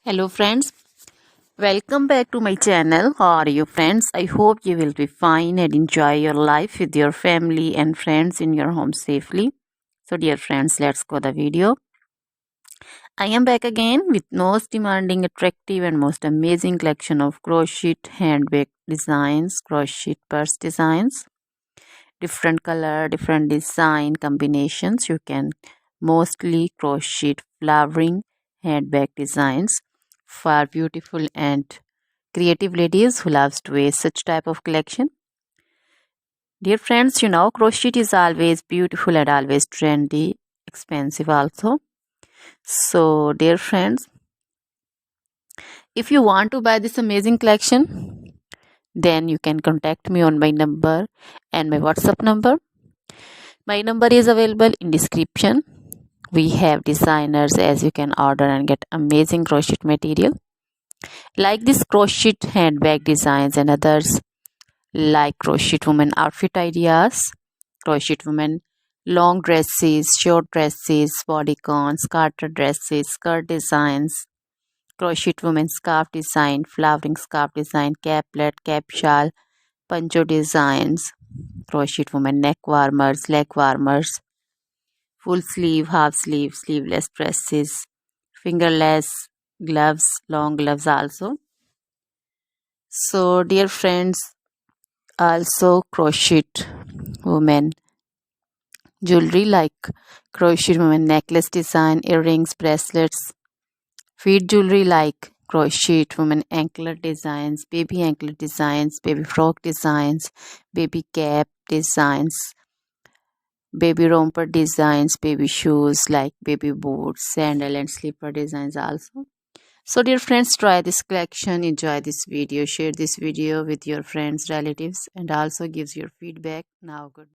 Hello friends, welcome back to my channel. How are you friends? I hope you will be fine and enjoy your life with your family and friends in your home safely. So dear friends, let's go the video. I am back again with most demanding, attractive and most amazing collection of crochet handbag designs, crochet purse designs, different color, different design combinations. You can mostly crochet flowering handbag designs for beautiful and creative ladies who loves to wear such type of collection. Dear friends, you know crochet is always beautiful and always trendy, expensive also. So dear friends, if you want to buy this amazing collection, then you can contact me on my number and my WhatsApp number. My number is available in description. We have designers as you can order and get amazing crochet material like this crochet handbag designs and others like crochet woman outfit ideas, crochet woman long dresses, short dresses, bodycon, skirted dresses, skirt designs, crochet woman scarf design, flowering scarf design, caplet, cap shawl, poncho designs, crochet woman neck warmers, leg warmers, full sleeve, half sleeve, sleeveless dresses, fingerless gloves, long gloves also. So dear friends, also crochet women jewelry like crochet women necklace design, earrings, bracelets, feet jewelry like crochet women anklet designs, baby frock designs, baby cap designs, baby romper designs, baby shoes like baby boots, sandal and slipper designs also. So dear friends, try this collection, enjoy this video, share this video with your friends, relatives and also gives your feedback. Now good.